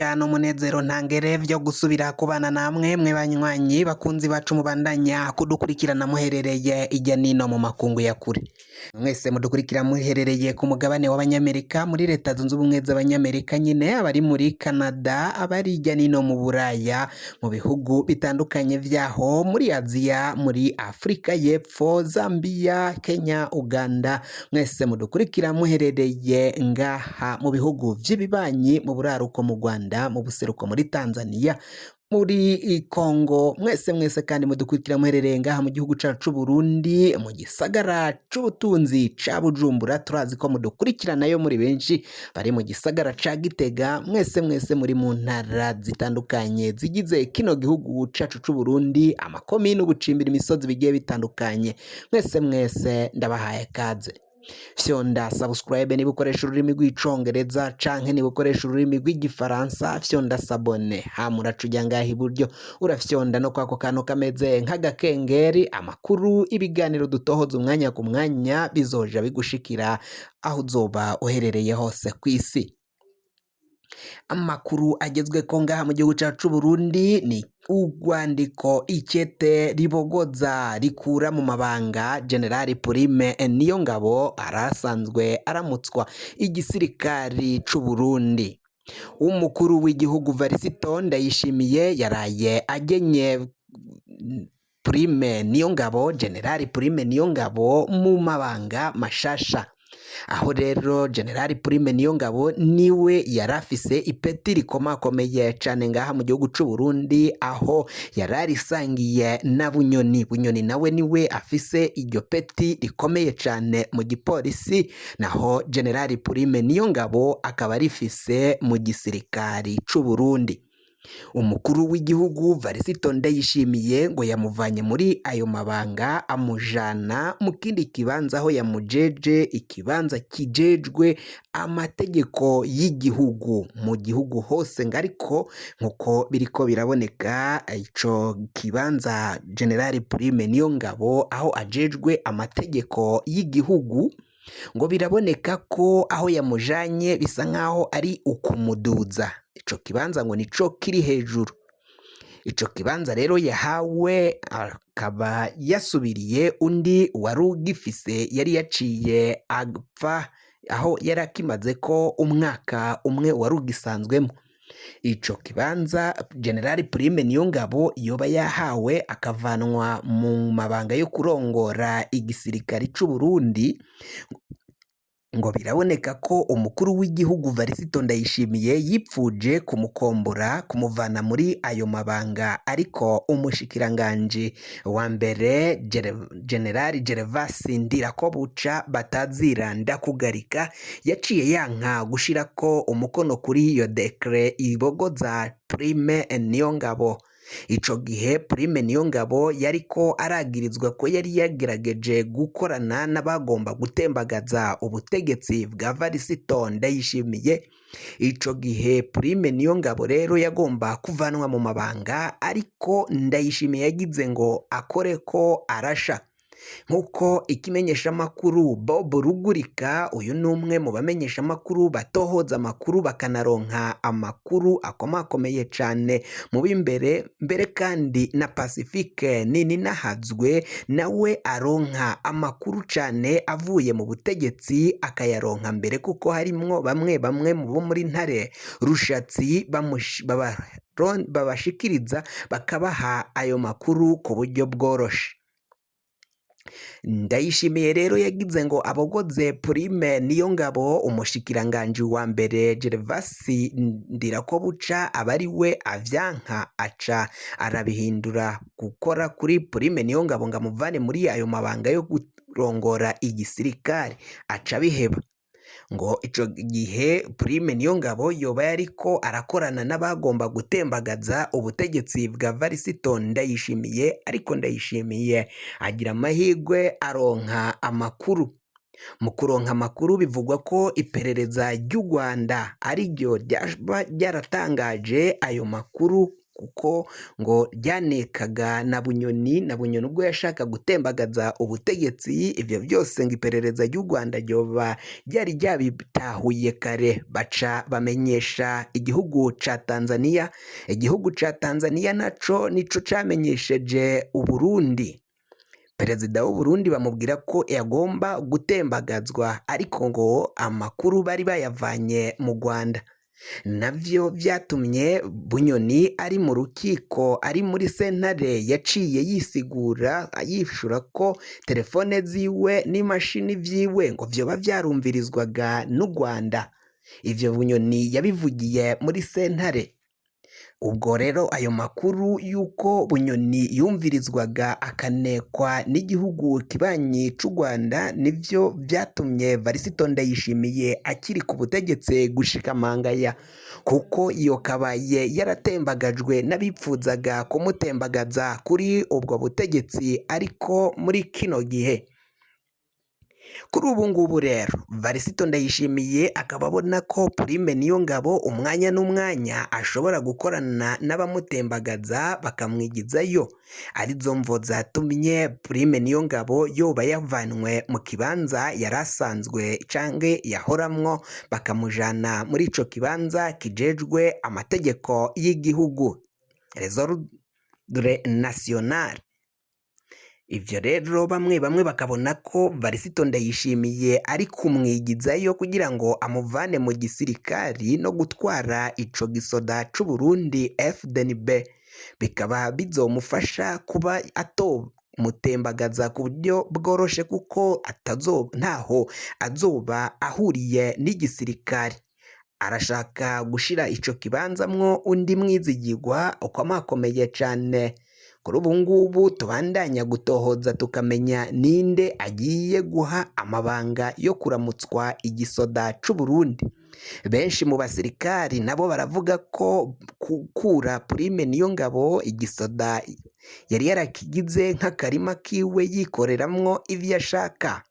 N'umunezero ntangere vyo gusubira kubana namwe mwe banywanyi bakunzi bacu mubandanya kudukurikirana muherereye irya nino mu makungu ya kure. Mwese mudukurikira muherereye ku mugabane w'Abanyamerika, muri leta zunze ubumwe z'Abanyamerika nyine, abari muri Canada, abari irya nino mu Buraya, mu bihugu bitandukanye vyaho, muri Aziya, muri Afrika y'Epfo, Zambia, Kenya, Uganda. Mwese mudukurikira muherereye ngaha mu bihugu vy'ibibanyi, mu buraruko mu Rwanda, mu buseruko muri Tanzania, muri Kongo. Mwese kandi mudukurikira muherereye ngaha mu gihugu cacu Burundi, mu gisagara c'ubutunzi ca Bujumbura. Turazi ko mudukurikiranayo muri benshi bari mu gisagara ca Gitega. Mwese muri mu ntara zitandukanye zigize kino gihugu cacu c'Uburundi, amakomine, ubucimbira, imisozi bigiye bitandukanye. Mwese ndabahaye kaze. Fyonda subscribe niba ukoresha ururimi rw'icongereza canke niba ukoresha ururimi rw'igifaransa, fyonda sabone. Hamuraca ujya ngaha iburyo urafyonda no kwako kantu kameze nk'agakengeri. Amakuru, ibiganiro dutohoza umwanya ku mwanya bizoja bigushikira aho uzoba uherereye hose kw'isi. Amakuru agezweko ngaha mu gihugu cacu Burundi ni urwandiko ikete ribogoza rikura mu mabanga General Prime Niyongabo arasanzwe aramutswa igisirikari c'u Burundi. Umukuru w'igihugu Varisito Ndayishimiye yaraye agenye Prime Niyongabo, General Prime Niyongabo mu mabanga mashasha. Aho rero General Prime Niyongabo niwe yarafise ipeti rikomakomeye cane ngaha mu gihugu c'u Burundi, aho yararisangiye na Bunyoni. Bunyoni nawe niwe afise iryo peti rikomeye cane mu gipolisi, naho General Prime Niyongabo akaba rifise mu gisirikari c'u Burundi. Umukuru w'igihugu Varisito Ndayishimiye ngo yamuvanye muri ayo mabanga amujana mu kindi kibanza, aho yamujeje ikibanza kijejwe amategeko y'igihugu mu gihugu hose. Ariko nkuko biriko biraboneka, ico kibanza General Prime Niyongabo aho ajejwe amategeko y'igihugu, ngo biraboneka ko aho yamujanye bisa nkaho ari ukumuduza. Ico kibanza ngo nico kiri hejuru. Ico kibanza rero yahawe akaba yasubiriye undi wari ugifise, yari yaciye apfa aho yari akimaze ko umwaka umwe wari ugisanzwemo. Ico kibanza General Prime Niyongabo yoba yahawe akavanwa mu mabanga yo kurongora igisirikari c'u Burundi, ngo biraboneka ko umukuru w'igihugu Varisito Ndayishimiye yipfuje kumukombora, kumuvana muri ayo mabanga. Ariko umushikiranganje wa mbere General Gervasi Ndirakobuca batazira ndakugarika yaciye yanka gushirako umukono kuri iyo dekre ibogoza Prime Niyongabo. Ico gihe Prime Niyongabo yariko aragirizwa ko yari yagerageje gukorana n'abagomba gutembagaza ubutegetsi bwa Varisito Ndayishimiye. Ico gihe Prime Niyongabo rero yagomba kuvanwa mu mabanga, ariko Ndayishimiye yagize ngo akoreko arasha. Nkuko ikimenyesha makuru Bob Rugurika, uyu numwe mu bamenyesha makuru batohoza amakuru bakanaronka amakuru akomakomeye cane mu bimbere mbere, kandi na Pacifique nini nahazwe nawe aronka amakuru cane avuye mu butegetsi akayaronka mbere, kuko harimwo bamwe mu bo muri Ntare Rushatsi babashikiriza bakabaha ayo makuru ku buryo bworoshe. Ndayishimiye rero yagize ngo abogoze Prime Niyongabo. Umushikiranganje wa mbere Gervasi Ndirakobuca abari we avyanka, aca arabihindura gukora kuri Prime Niyongabo ngo amuvane muri ayo mabanga yo kurongora igisirikare, aca biheba. Ngo ico gihe Prime Niyongabo yoba yariko arakorana n'abagomba gutembagaza ubutegetsi bwa Varisito Ndayishimiye, ariko Ndayishimiye agira amahirwe aronka amakuru. Mu kuronka amakuru bivugwa ko iperereza ry'u Rwanda ariryo ryaratangaje ayo makuru kuko ngo ryanekaga na Bunyoni ubwo yashaka gutembagaza ubutegetsi. Ivyo byose ngo iperereza ry'u Rwanda ryoba ryari ryabitahuye kare, baca bamenyesha igihugu ca Tanzania. Igihugu ca Tanzania nico camenyesheje Uburundi. Perezida w'Uburundi bamubwira ko yagomba gutembagazwa, ariko ngo amakuru bari bayavanye mu Rwanda. Navyo vyatumye Bunyoni ari mu rukiko, ari muri sentare, yaciye yisigura yishura ko telefone ziwe n'imashini vyiwe ngo vyoba vyarumvirizwaga n'u Rwanda. Ivyo Bunyoni yabivugiye muri sentare. Ubwo rero ayo makuru y'uko Bunyoni yumvirizwaga akanekwa n'igihugu kibanyi c'u Rwanda nivyo vyatumye Varisito Ndayishimiye akiri ku butegetsi gushika mangaya, kuko iyo kabaye yaratembagajwe n'abipfuzaga kumutembagaza kuri ubwo butegetsi. Ariko muri kino gihe, kuri ubu ngubu rero, Varisito Ndayishimiye akaba abona ko Prime Niyongabo umwanya n'umwanya ashobora gukorana n'abamutembagaza bakamwigizayo. Arizo mvo zatumye Prime Niyongabo yoba yavanwe mu kibanza yari asanzwe canke yahoramwo, bakamujana muri ico kibanza kijejwe amategeko y'igihugu, Resordre National. Ivyo rero bamwe bakabona ko Varisito Ndayishimiye ari kumwigizayo kugira ngo amuvane mu gisirikari no gutwara ico gisoda c'u Burundi FDNB, bikaba bizomufasha kuba atomutembagaza ku buryo bworoshe, kuko ntaho azoba ahuriye n'igisirikari. Arashaka gushira ico kibanzamwo undi mwizigirwa ukomakomeye cane. Kuri ubu ngubu tubandanya gutohoza tukamenya ninde agiye guha amabanga yo kuramutswa igisoda c'u Burundi. Benshi mu basirikari nabo baravuga ko kukura Prime Niyongabo igisoda yari yarakigize nk'akarima kiwe yikoreramwo ivyo ashaka.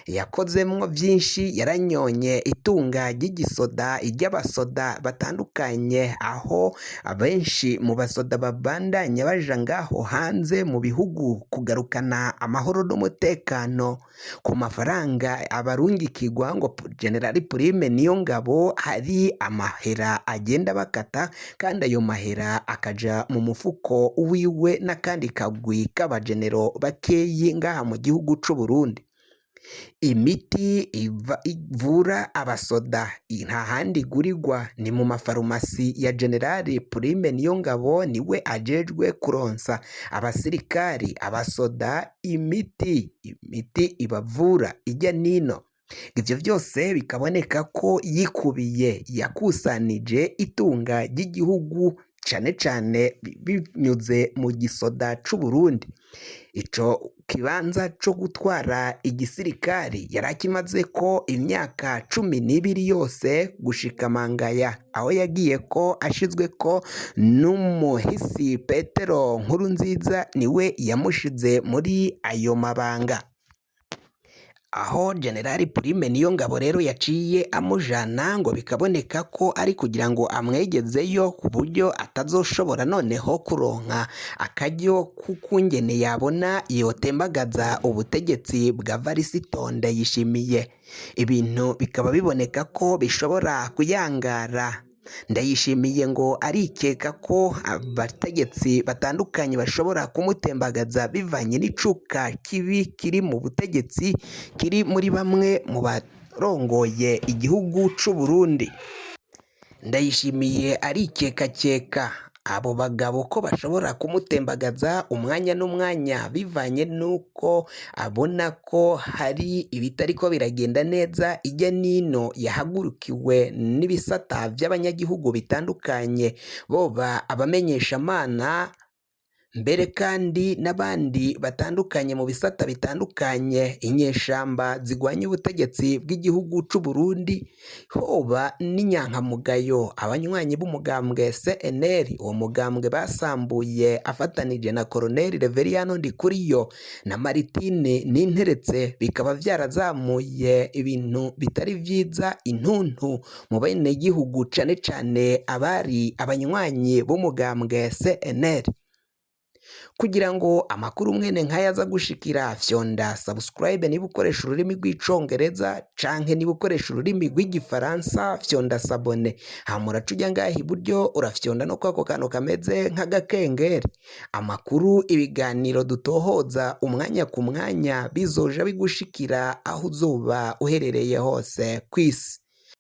Yakozemwo vyinshi, yaranyonye itunga ry'igisoda, iry'abasoda batandukanye, aho abenshi mu basoda babandanya baja ngaho hanze mu bihugu kugarukana amahoro n'umutekano. Ku mafaranga abarungikirwa ngo General Prime Niyongabo hari amahera agenda bakata, kandi ayo mahera akaja mu mufuko wiwe n'akandi kagwi k'abagenero bakeyi ngaha mu gihugu c'u Burundi. Imiti ivura abasoda nta handi igurirwa, ni mu mafarumasi ya General Prime Niyongabo. Niwe ajejwe kuronsa abasirikari, abasoda imiti ibavura ijya nino. Ivyo byose bikaboneka ko yakusanije itunga ry'igihugu cane cane binyuze mu gisoda c'u Burundi. Ico kibanza co gutwara igisirikari yari akimaze ko imyaka 12 yose gushika mangaya, aho yagiye ko ashizwe ko n'umuhisi Petero Nkurunziza, niwe yamushize muri ayo mabanga. Aho General Prime Niyongabo rero yaciye amujana, ngo bikaboneka ko ari kugira ngo amwegezeyo ku buryo atazoshobora noneho kuronka akaryo kukungene yabona yotembagaza ubutegetsi bwa Varisito Ndayishimiye. Ibintu bikaba biboneka ko bishobora kuyangara. Ndayishimiye ngo arikeka ko abategetsi batandukanye bashobora kumutembagaza bivanye n'icuka kibi kiri mu butegetsi, kiri muri bamwe mu barongoye igihugu c'u Burundi. Ndayishimiye arikeka abo bagabo ko bashobora kumutembagaza umwanya n'umwanya, bivanye n'uko abona ko hari ibitariko biragenda neza ijya nino, yahagurukiwe n'ibisata by'abanyagihugu bitandukanye, boba abamenyeshamana, mbere kandi n'abandi batandukanye mu bisata bitandukanye, inyeshamba zigwanya ubutegetsi bw'igihugu c'u Burundi, hoba n'inyankamugayo, abanywanyi b'umugambwe CNL, uwo mugambwe basambuye afatanije na Colonel Reveriyano Ndikuriyo na Maritine Ninteretse, bikaba vyarazamuye ibintu bitari vyiza, intuntu mu benegihugu cane cane abari abanywanyi b'umugambwe CNL. Kugira ngo amakuru mwene nkaya aza gushikira, fyonda subscribe niba ukoresha ururimi rw'icongereza, canke niba ukoresha ururimi rw'igifaransa fyonda sabone, hama uraca uja ngaha iburyo urafyonda no kwako kantu kameze nk'agakengeri. Amakuru, ibiganiro dutohoza umwanya ku mwanya bizoja bigushikira aho uzoba uherereye hose kw'isi.